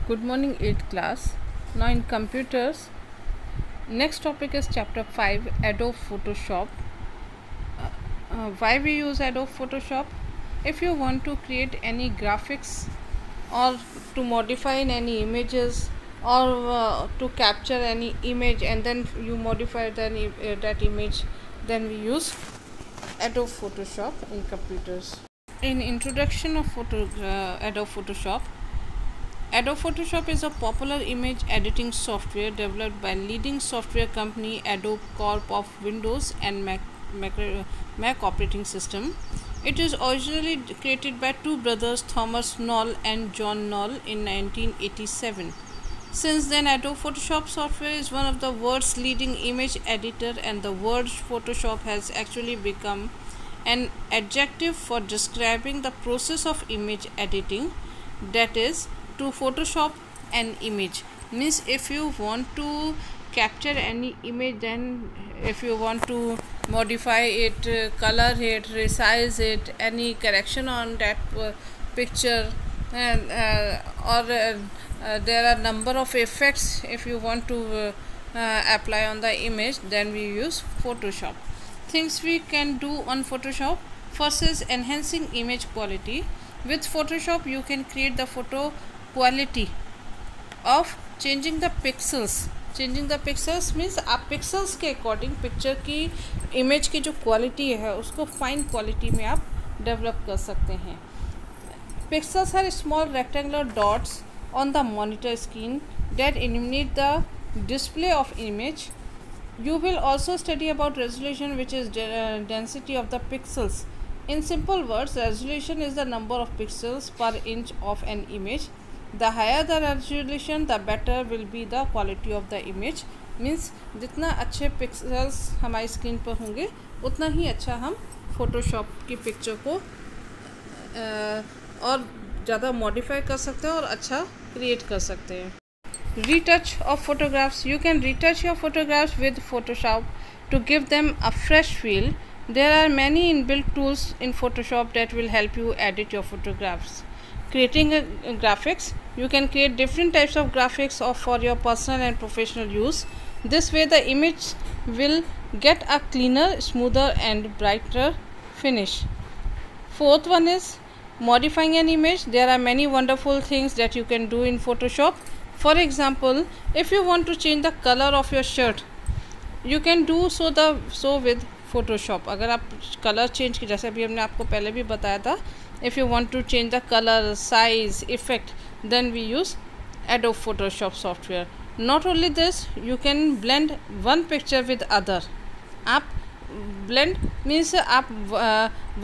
Good morning 8th class. Now in computers, next topic is chapter 5, Adobe Photoshop. Why we use Adobe Photoshop? If you want to create any graphics or to modify in any images or to capture any image and then you modify that image, then we use Adobe Photoshop in computers. In introduction of Adobe Photoshop, Adobe Photoshop is a popular image editing software developed by leading software company Adobe Corp of Windows and Mac operating system. It is originally created by two brothers Thomas Knoll and John Knoll in 1987. Since then, Adobe Photoshop software is one of the world's leading image editor, and the word Photoshop has actually become an adjective for describing the process of image editing, that is, to Photoshop an image. Means if you want to capture any image, then if you want to modify it, color it, resize it, any correction on that picture, and there are number of effects if you want to apply on the image, then we use Photoshop. Things we can do on Photoshop: first is enhancing image quality. With Photoshop you can create the photo quality of changing the pixels means आप pixels के according picture की image की जो quality है उसको fine quality में आप develop कर सकते हैं. Pixels are small rectangular dots on the monitor screen that illuminate the display of image. You will also study about resolution, which is density of the pixels. In simple words, resolution is the number of pixels per inch of an image. The higher the resolution, the better will be the quality of the image. Means जितना अच्छे pixels हमारी screen पर होंगे उतना ही अच्छा हम Photoshop की picture को और ज़्यादा मॉडिफाई कर सकते हैं और अच्छा क्रिएट कर सकते हैं. Retouch of photographs. You can retouch your photographs with Photoshop to give them a fresh feel. There are many inbuilt tools in Photoshop that will help you edit your photographs. Creating graphics. You can create different types of graphics for your personal and professional use. This way the image will get a cleaner, smoother and brighter finish. Fourth one is modifying an image. There are many wonderful things that you can do in Photoshop. For example, if you want to change the color of your shirt, you can do so with Photoshop. अगर आप colour change की, जैसे अभी हमने आपको पहले भी बताया था, if you want to change the color, size, effect, then we use Adobe Photoshop software. Not only this, you can blend one picture with other. आप blend means आप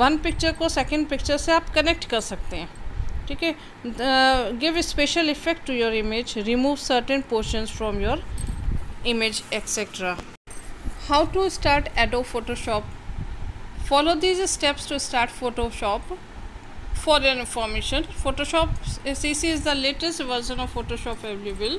one picture को second picture से आप connect कर सकते हैं. ठीक है. Give a special effect to your image, remove certain portions from your image, etc. How to start Adobe Photoshop? Follow these steps to start Photoshop. For your information, Photoshop CC is the latest version of Photoshop available.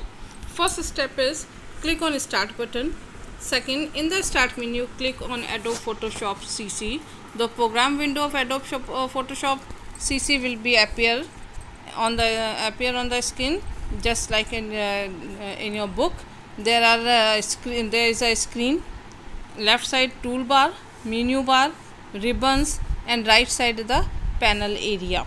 First step is click on Start button. Second, in the Start menu, click on Adobe Photoshop CC. The program window of Adobe Photoshop CC will be appear on the screen, just like in your book. There is a screen, left side toolbar, menu bar, ribbons, and right side the panel area.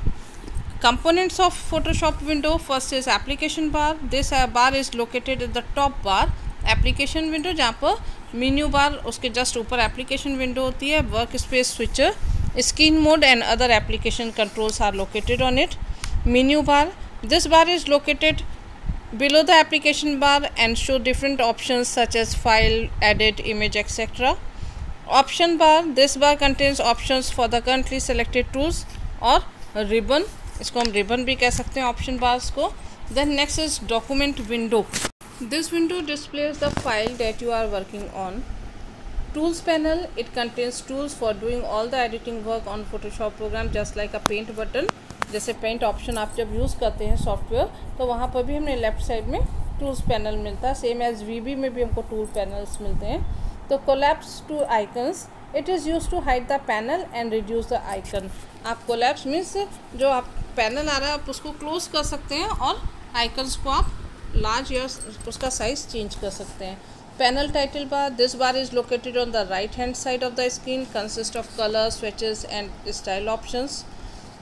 Components of Photoshop window. First is application bar. This bar is located at the top bar. Application window, जहाँ पर menu bar उसके just ऊपर application window होती है. Work space switcher, screen mode and other application controls are located on it. Menu bar. This bar is located below the application bar and show different options such as file, edit, image, etc. Option bar. This bar contains options for the currently selected tools. और ribbon, इसको हम ribbon भी कह सकते हैं option bars को. Then next is document window. This window displays the file that you are working on. Tools panel. It contains tools for doing all the editing work on Photoshop program, just like a paint button. जैसे paint option आप जब use करते हैं software, तो वहाँ पर भी हमें लेफ़्ट साइड में टूल्स पैनल मिलता है. सेम एज VB में भी हमको टूल पैनल्स मिलते हैं. तो collapse to icons. It is use to hide the panel and reduce the icon. आप कोलैप्स मीन्स जो आप पैनल आ रहा है आप उसको क्लोज कर सकते हैं और आइकन्स को आप लार्ज या उसका साइज चेंज कर सकते हैं। Panel title bar, this bar is located on the right hand side of the screen, consist of colour, switches and style options.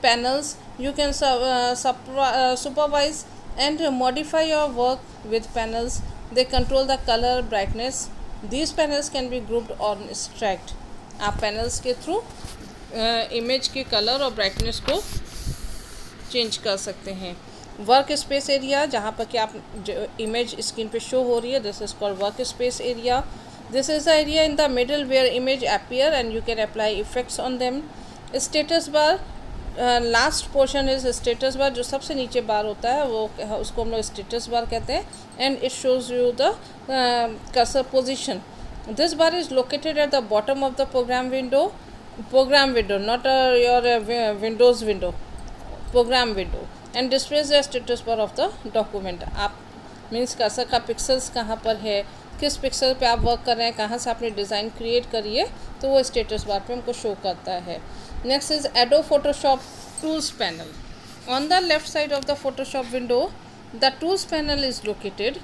Panels, you can supervise and modify your work with panels. They control the color, brightness. These panels can be grouped or stacked. आप panels के through image के colour और brightness को change कर सकते हैं। Work space area, जहाँ पर कि आप जो इमेज स्क्रीन पे शो हो रही है, this is called work space area. This is the area in the middle where image appear and you can apply effects on them. Status bar, last portion is status bar, जो सबसे नीचे बार होता है वो उसको हम लोग स्टेटस बार कहते हैं। And it shows you the cursor position. This bar is located at the bottom of the program window, not your Windows window, program window, and displays the status bar of the document. आप means cursor का pixels कहाँ पर है, किस pixel पे आप work कर रहे हैं, कहाँ से आपने डिज़ाइन क्रिएट करी है, तो वो स्टेटस बार पे हमको शो करता है। Next is adobe Photoshop tools panel. On the left side of the Photoshop window the tools panel is located.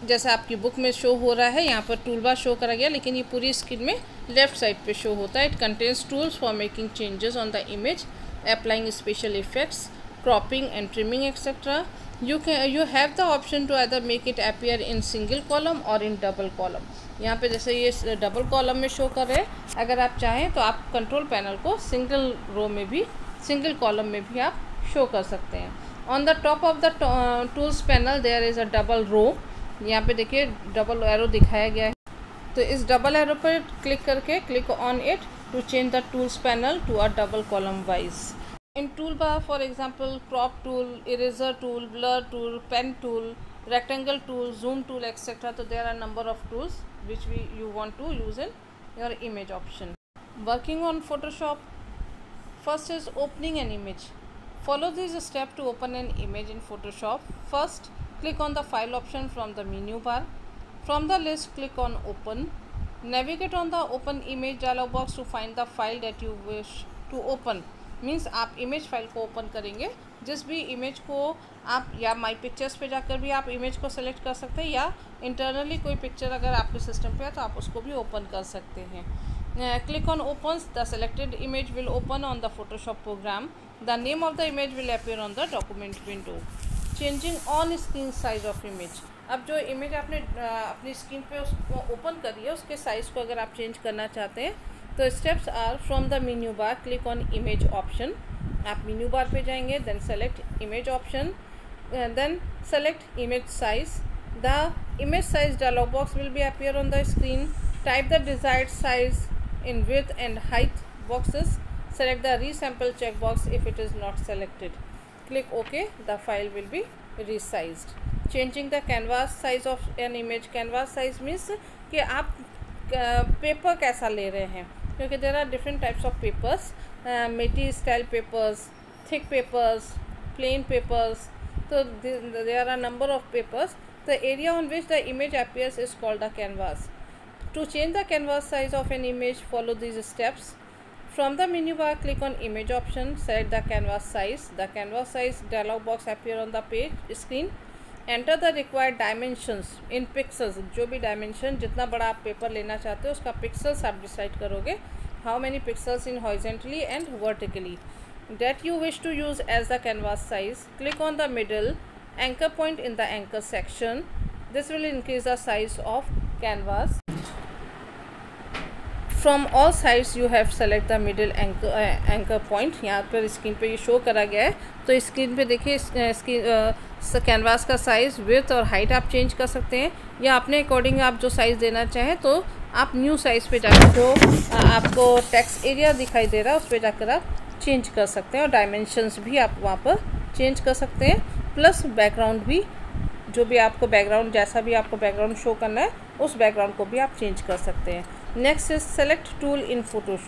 जैसे आपकी बुक में शो हो रहा है, यहाँ पर टूल बार शो करा गया, लेकिन ये पूरी स्क्रीन में लेफ्ट साइड पे शो होता है। It contains tools for making changes on the image, applying special effects, cropping and trimming etc. You have the option to either make it appear in single column or in double column. यहाँ पे जैसे ये double column में show कर रहे हैं, अगर आप चाहें तो आप कंट्रोल पैनल को सिंगल रो में भी, सिंगल कॉलम में भी आप शो कर सकते हैं। On the top of the tools panel there is a double arrow. यहाँ पे देखिए डबल एरो दिखाया गया है, तो इस डबल एरो पर क्लिक करके click on it to change the tools panel to a double column wise. In toolbar, for example, crop tool, eraser tool, blur tool, pen tool, rectangle tool, zoom tool, etc. So there are number of tools which you want to use in your image option. Working on Photoshop, first is opening an image. Follow these steps to open an image in Photoshop. First, click on the file option from the menu bar. From the list, click on open. Navigate on the open image dialog box to find the file that you wish to open. Means आप image file को open करेंगे, जिस भी image को आप या my pictures पे जाकर भी आप इमेज को सेलेक्ट कर सकते हैं, या इंटरनली कोई पिक्चर अगर आपके सिस्टम पे है तो आप उसको भी ओपन कर सकते हैं। Click on open, the selected image will open on the Photoshop program. The name of the image will appear on the document window. Changing on screen size of image, अब जो इमेज आपने अपनी screen पे उसको open करी है, उसके size को अगर आप चेंज करना चाहते हैं तो steps are from the menu bar click on image option. आप मेन्यू बार पे जाएंगे, then select image option, then select image size. The image size dialog box will be appear on the screen. Type the desired size in width and height boxes. Select the resample check box if it is not selected. Click okay, the file will be resized. Changing the canvas size of an image. Canvas size means कि आप paper कैसा ले रहे हैं, क्योंकि there are different types of papers, matte style papers, thick papers, plain papers, तो there are number of papers. The area on which the image appears is called the canvas. To change the canvas size of an image follow these steps. From the menu bar click on image option, select the canvas size. The canvas size dialog box appear on the page screen. Enter the required dimensions in pixels. जो भी dimension, जितना बड़ा आप paper लेना चाहते हो उसका pixels आप डिसाइड करोगे, how many pixels in horizontally and vertically that you wish to use as the canvas size. Click on the middle anchor point in the anchor section. This will increase the size of canvas. From all sides you have select the middle anchor point. यहाँ पर screen पे ये show करा गया है, तो screen पे देखिए कैनवास का साइज़, विड्थ और हाइट आप चेंज कर सकते हैं, या अपने अकॉर्डिंग आप जो साइज़ देना चाहें तो आप न्यू साइज़ पे जाकर जो आपको टेक्स्ट एरिया दिखाई दे रहा है उस पर जाकर आप चेंज कर सकते हैं, और डायमेंशंस भी आप वहाँ पर चेंज कर सकते हैं, प्लस बैकग्राउंड भी, जो भी आपको बैकग्राउंड, जैसा भी आपको बैकग्राउंड शो करना है उस बैकग्राउंड को भी आप चेंज कर सकते हैं। Next is select tool in Photoshop.